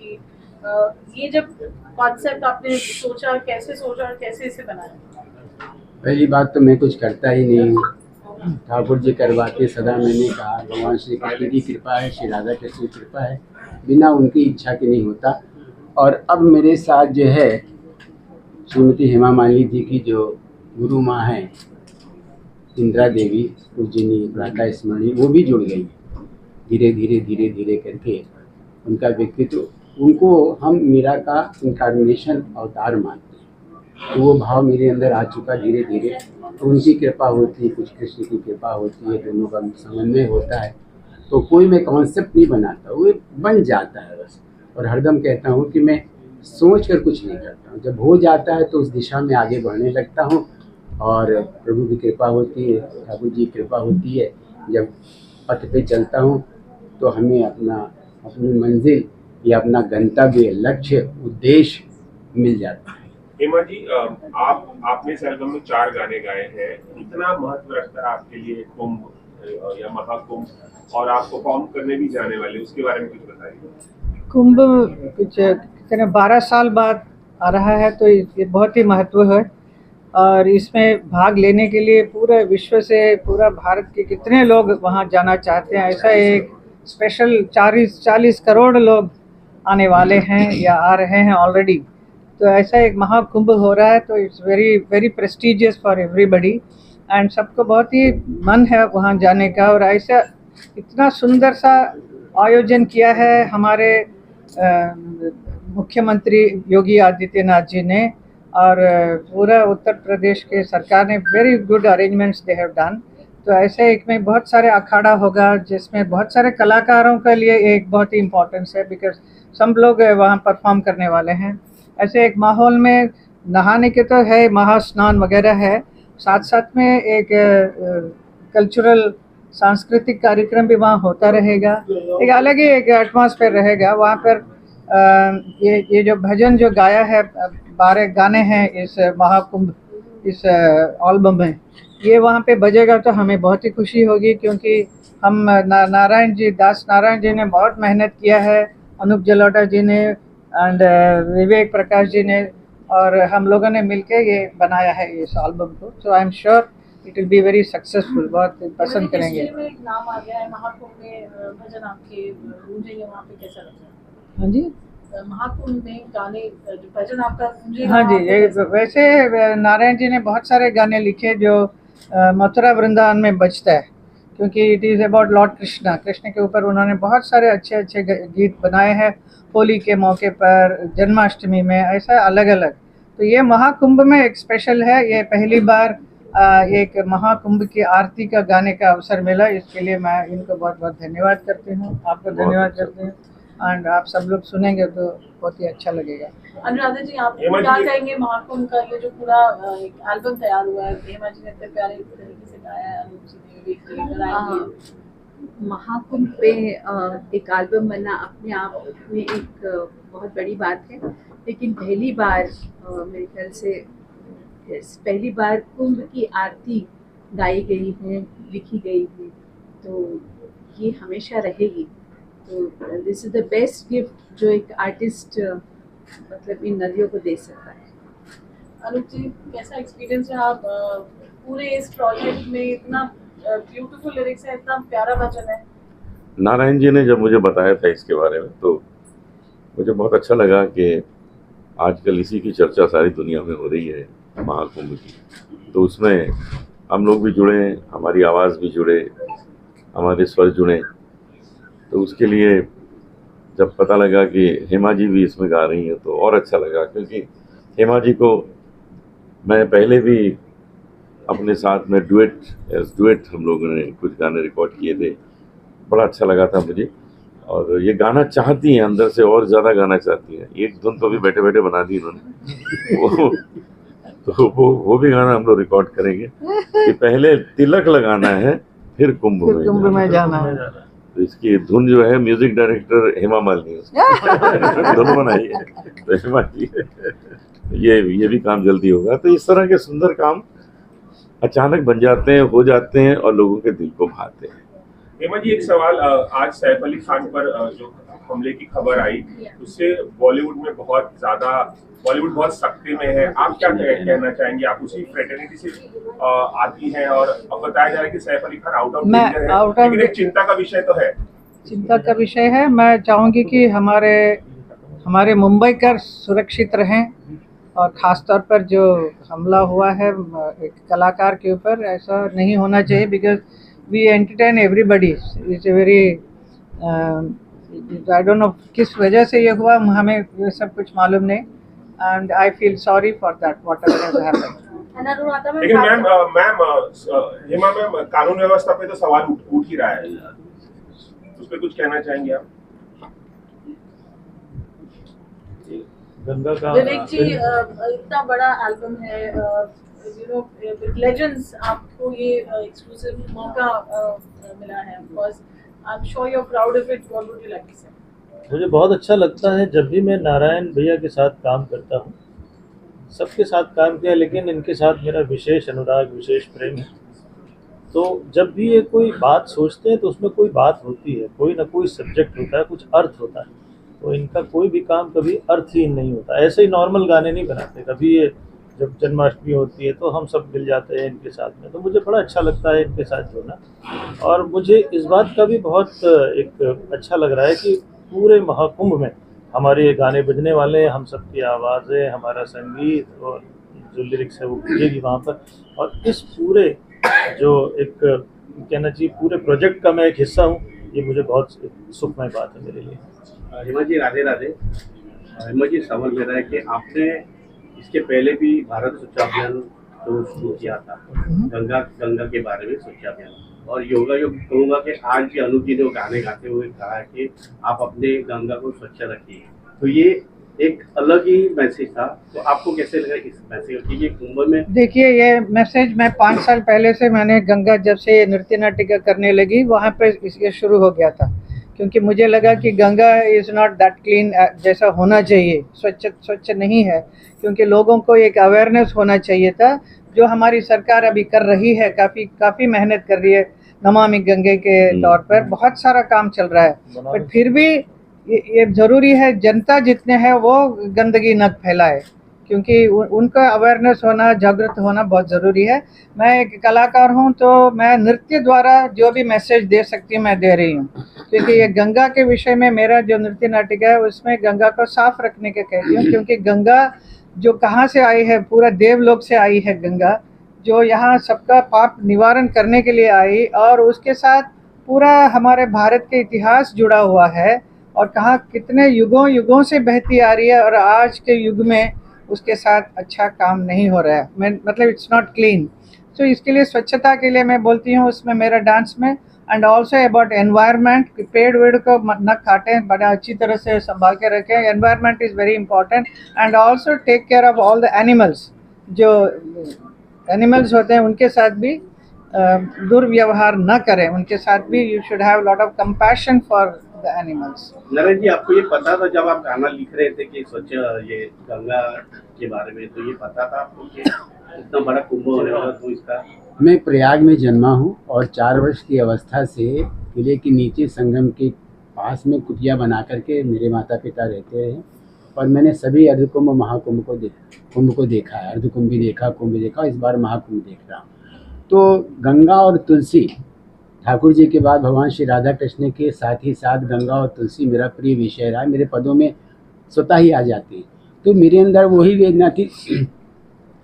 कि ये जब कॉन्सेप्ट आपने सोचा, कैसे सोचा और कैसे इसे बनाया? पहली बात तो मैं कुछ करता ही नहीं हूँ, ठाकुर जी करवाते सदा। मैंने कहा भगवान श्री कृष्ण की कृपा है, श्री राधा कृष्ण की कृपा है, बिना उनकी इच्छा के नहीं होता। और अब मेरे साथ जो है श्रीमती हेमा मालिनी जी की जो गुरु माँ हैं इंदिरा देवी पूजनी प्रातः स्मरणी, वो भी जुड़ गई। धीरे धीरे धीरे धीरे करके उनका व्यक्तित्व, उनको हम मीरा का इनकार्नेशन अवतार मानते हैं, तो वो भाव मेरे अंदर आ चुका धीरे धीरे। तो उनकी कृपा होती है, कुछ कृष्ण की कृपा होती है, दोनों का समन्वय होता है। तो कोई मैं कॉन्सेप्ट नहीं बनाता, वो बन जाता है बस। और हरदम कहता हूँ कि मैं सोच कर कुछ नहीं करता हूँ, जब हो जाता है तो उस दिशा में आगे बढ़ने लगता हूँ। और प्रभु की कृपा होती है, ठाकुर जी की कृपा होती है। जब पथ पे चलता हूँ तो हमें अपनी मंजिल या अपना गंतव्य, लक्ष्य, उद्देश्य मिल जाता है। हेमा जी, आपने इस एल्बम में 4 गाने गाए हैं। कितना महत्व रखता है आपके लिए कुंभ या महाकुंभ, और आप परफॉर्म करने भी जाने वाले, उसके बारे में कुछ बताइए। कुंभ कुछ कितने 12 साल बाद आ रहा है, तो ये बहुत ही महत्व है। और इसमें भाग लेने के लिए पूरे विश्व से, पूरा भारत के कितने लोग वहाँ जाना चाहते हैं। ऐसा एक स्पेशल 40 करोड़ लोग आने वाले हैं या आ रहे हैं ऑलरेडी। तो ऐसा एक महाकुंभ हो रहा है, तो it's very very prestigious for everybody. And सबको बहुत ही मन है वहाँ जाने का। और ऐसा इतना सुंदर सा आयोजन किया है हमारे मुख्यमंत्री योगी आदित्यनाथ जी ने, और पूरा उत्तर प्रदेश के सरकार ने very good arrangements they have done. तो ऐसे एक में बहुत सारे अखाड़ा होगा, जिसमें बहुत सारे कलाकारों के लिए एक बहुत ही इम्पोर्टेंस है, बिकॉज सब लोग वहाँ परफॉर्म करने वाले हैं। ऐसे एक माहौल में नहाने के तो है, महास्नान वगैरह है, साथ साथ में एक कल्चरल सांस्कृतिक कार्यक्रम भी वहाँ होता रहेगा। एक अलग ही एक एटमॉस्फेयर रहेगा वहाँ पर। ये जो भजन जो गाया है, 12 गाने हैं इस महाकुंभ, इस एल्बम में, ये वहाँ पे बजेगा तो हमें बहुत ही खुशी होगी, क्योंकि हम नारायण जी, दास नारायण जी ने बहुत मेहनत किया है, अनूप जलोटा जी ने एंड विवेक प्रकाश जी ने, और हम लोगों ने मिलके ये बनाया है इस एल्बम को। So I am sure it will be very successful, बहुत पसंद करेंगे। में एक नाम आ गया है महाकुंभ में, भजन आपके गूंजेंगे वहाँ पे, कैसा लगता है? हाँ जी, महाकुंभ में गाने, जो भजन आपका गूंजेगा हाँ जी। वहाँ पे वैसे नारायण जी ने बहुत सारे गाने लिखे जो मथुरा वृंदावन में बजता है, क्योंकि it is about Lord Krishna. Krishna के ऊपर उन्होंने बहुत सारे अच्छे अच्छे गीत बनाए हैं, होली के मौके पर, जन्माष्टमी में, ऐसा अलग अलग। तो ये महाकुंभ में एक स्पेशल है, ये पहली बार एक महाकुंभ की आरती का गाने का अवसर मिला। इसके लिए मैं इनको बहुत बहुत धन्यवाद करती हूँ, आपको धन्यवाद करती हूँ। एंड आप सब लोग सुनेंगे तो बहुत ही अच्छा लगेगा। अनुराधा जी, आप क्या कहेंगे महाकुंभ का ये जो पूरा एक एल्बम तैयार हुआ है, हेमा जी ने इतने प्यारे तरीके से गाया है, अनूप जी ने, विवेक जी ने गाया। महाकुंभ पे एक एल्बम बनना अपने आप में एक बहुत बड़ी बात है। लेकिन पहली बार मेरे ख्याल से पहली बार कुंभ की आरती गाई गई है, लिखी गई है, तो ये हमेशा रहेगी। तो this is the best gift जो एक आर्टिस्ट मतलब इन नदियों को दे सकता है। अनूप जी, कैसा एक्सपीरियंस है? आप पूरे इस प्रोजेक्ट में, इतना ब्यूटीफुल लिरिक्स है, इतना प्यारा भजन है। नारायण जी ने जब मुझे बताया था इसके बारे में, तो मुझे बहुत अच्छा लगा कि आजकल इसी की चर्चा सारी दुनिया में हो रही है, महाकुंभ की। तो उसमें हम लोग भी जुड़े, हमारी आवाज़ भी जुड़े, हमारे स्वर जुड़े। तो उसके लिए जब पता लगा कि हेमा जी भी इसमें गा रही हैं तो और अच्छा लगा, क्योंकि हेमा जी को मैं पहले भी अपने साथ में डुएट हम लोगों ने कुछ गाने रिकॉर्ड किए थे, बड़ा अच्छा लगा था मुझे। और ये गाना चाहती हैं अंदर से, और ज़्यादा गाना चाहती हैं। एक धुन तो भी बैठे बैठे बना दी इन्होंने। तो वो भी गाना हम लोग रिकॉर्ड करेंगे कि पहले तिलक लगाना है, फिर कुंभ में जाना है। तो इसकी धुन जो है म्यूजिक डायरेक्टर हेमा मालिनी धुन बनाई है, तो हेमा जी ये भी काम जल्दी होगा। तो इस तरह के सुंदर काम अचानक बन जाते हैं, हो जाते हैं और लोगों के दिल को भाते हैं। हेमा जी, एक सवाल, आज सैफ अली खान पर जो हमले की खबर आई, उससे बॉलीवुड बहुत सख्ते में है। आप क्या कहना चाहेंगे? आप उसी फ्रेटर्निटी से आती हैं और अब बताया जा रहा है कि Saif Ali Khan out of danger है, लेकिन एक चिंता का विषय तो है। चिंता का विषय है। मैं चाहूँगी कि हमारे मुंबईकर सुरक्षित रहें, और ख़ास तौर पर जो हमला हुआ है एक कलाकार के ऊपर, ऐसा नहीं होना चाहिए, because we entertain everybody. It's a very I don't know किस वजह से ये हुआ, हमें ये सब कुछ मालूम नहीं, and I feel sorry for that what ever has happened. लेकिन मैम हेमा मैम, कानून व्यवस्था पे तो सवाल उठ ही रहा है, उस पर कुछ कहना चाहेंगे आप? गंगा का विवेक जी, इतना बड़ा एल्बम है, यू नो विद लेजेंड्स, आपको ये एक्सक्लूसिव मौका मिला है। Of course I am sure you are proud of it. What would you like to say? मुझे बहुत अच्छा लगता है जब भी मैं नारायण भैया के साथ काम करता हूँ। सबके साथ काम किया, लेकिन इनके साथ मेरा विशेष अनुराग, विशेष प्रेम है। तो जब भी ये कोई बात सोचते हैं तो उसमें कोई बात होती है, कोई ना कोई सब्जेक्ट होता है, कुछ अर्थ होता है। तो इनका कोई भी काम कभी अर्थहीन नहीं होता। ऐसे ही नॉर्मल गाने नहीं बनाते। कभी ये जब जन्माष्टमी होती है तो हम सब मिल जाते हैं इनके साथ में, तो मुझे बड़ा अच्छा लगता है इनके साथ जुड़ना। और मुझे इस बात का भी बहुत एक अच्छा लग रहा है कि पूरे महाकुंभ में हमारे ये गाने बजने वाले हैं, हम सबकी आवाज़ें, हमारा संगीत और जो लिरिक्स है वो बजेगी वहाँ पर। और इस पूरे जो एक कहना चाहिए पूरे प्रोजेक्ट का मैं एक हिस्सा हूँ, ये मुझे बहुत सुखमय बात है मेरे लिए। हेमा जी, राधे राधे। हेमा जी, सवाल मेरा है कि आपने इसके पहले भी भारत स्वच्छ अभियान तो शुरू किया था, गंगा के बारे में स्वच्छ अभियान, और योगा योग कहूँगा कि आज भी अनु जी ने गाने गाते हुए कहा है कि आप अपने गंगा को स्वच्छ रखिए, तो ये एक अलग ही मैसेज था। तो आपको कैसे लगा इस मैसेज कि ये कुंभ में? देखिए, ये मैसेज मैं 5 साल पहले से, मैंने गंगा जब से नृत्य नाटिका करने लगी वहाँ पे ये शुरू हो गया था, क्योंकि मुझे लगा कि Ganga is not that clean जैसा होना चाहिए, स्वच्छ नहीं है, क्योंकि लोगों को एक अवेयरनेस होना चाहिए था, जो हमारी सरकार अभी कर रही है। काफ़ी मेहनत कर रही है नमामि गंगे के तौर पर, बहुत सारा काम चल रहा है। पर फिर भी ये ज़रूरी है जनता जितने हैं वो गंदगी न फैलाए, क्योंकि उनका अवेयरनेस होना, जागृत होना बहुत ज़रूरी है। मैं एक कलाकार हूँ, तो मैं नृत्य द्वारा जो भी मैसेज दे सकती हूँ मैं दे रही हूँ, क्योंकि ये गंगा के विषय में मेरा जो नृत्य नाटिका है उसमें गंगा को साफ रखने के कहती हूँ, क्योंकि गंगा जो कहाँ से आई है, पूरा देवलोक से आई है गंगा, जो यहाँ सबका पाप निवारण करने के लिए आई, और उसके साथ पूरा हमारे भारत के इतिहास जुड़ा हुआ है, और कहाँ कितने युगों से बहती आ रही है, और आज के युग में उसके साथ अच्छा काम नहीं हो रहा है, मतलब इट्स नॉट क्लीन। सो इसके लिए स्वच्छता के लिए मैं बोलती हूँ उसमें मेरा डांस में, एंड ऑल्सो अबाउट एनवायरनमेंट, पेड़ वेड़ को न काटें, बड़ा अच्छी तरह से संभाल के रखें। Environment is very important, and also take care of all the animals. जो एनिमल्स होते हैं उनके साथ भी दुर्व्यवहार न करें, उनके साथ भी you should have lot of compassion for the animals. Naresh ji, आपको ये पता था जब आप गाना लिख रहे थे कि स्वच्छ ये गंगा के बारे में, तो ये पता था आपको कि इतना बड़ा कुंभ होने वाला? तो इसका मैं प्रयाग में जन्मा हूँ और 4 वर्ष की अवस्था से किले के नीचे संगम के पास में कुटिया बना करके मेरे माता पिता रहते हैं, और मैंने सभी अर्धकुंभ महाकुंभ को देखा है। अर्धकुंभ भी देखा, कुंभ भी देखा, इस बार महाकुंभ देख रहा हूँ। तो गंगा और तुलसी, ठाकुर जी के बाद भगवान श्री राधा कृष्ण के साथ ही साथ गंगा और तुलसी मेरा प्रिय विषय रहा। मेरे पदों में स्वतः ही आ जाती है। तो मेरे अंदर वही वेदना थी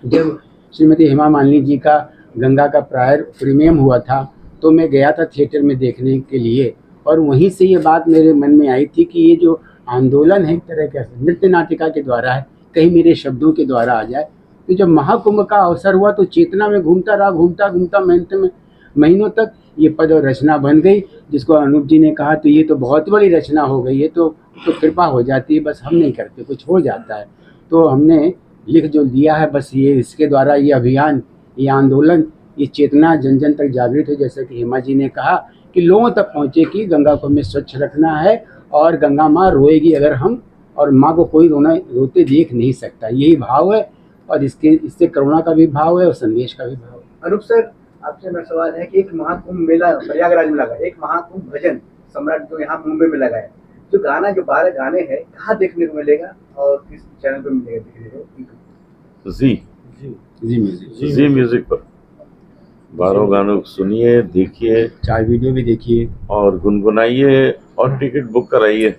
जब श्रीमती हेमा मालिनी जी का गंगा का प्रीमियम हुआ था, तो मैं गया था थिएटर में देखने के लिए, और वहीं से ये बात मेरे मन में आई थी कि ये जो आंदोलन है एक तरह का नृत्य नाटिका के द्वारा है, कहीं मेरे शब्दों के द्वारा आ जाए। तो जब महाकुंभ का अवसर हुआ तो चेतना में घूमता रहा, घूमता महीनों तक ये पद और रचना बन गई, जिसको अनूप जी ने कहा तो ये तो बहुत बड़ी रचना हो गई है, तो कृपा हो जाती है, बस हम नहीं करते, कुछ हो जाता है। तो हमने लिख जो दिया है, बस ये इसके द्वारा ये अभियान, ये आंदोलन, ये चेतना जन जन तक जागृत हो, जैसे कि हेमा जी ने कहा कि लोगों तक पहुँचे कि गंगा को हमें स्वच्छ रखना है, और गंगा माँ रोएगी अगर हम, और माँ को कोई रोते देख नहीं सकता, यही भाव है, और इससे करुणा का भी भाव है और संदेश का भी भाव है। अनूप सर, आपसे मेरा सवाल है कि एक महाकुंभ मेला प्रयागराज में लगा, एक महाकुंभ भजन सम्राट जो यहाँ मुंबई में लगा है, जो गाना जो 12 गाने हैं कहाँ देखने को मिलेगा और किस चैनल पे मिलेगा देखने को? जी जी म्यूजिक पर 12 गानों को सुनिए, देखिए, 4 वीडियो भी देखिए। और गुनगुनाइए और टिकट बुक कराइए।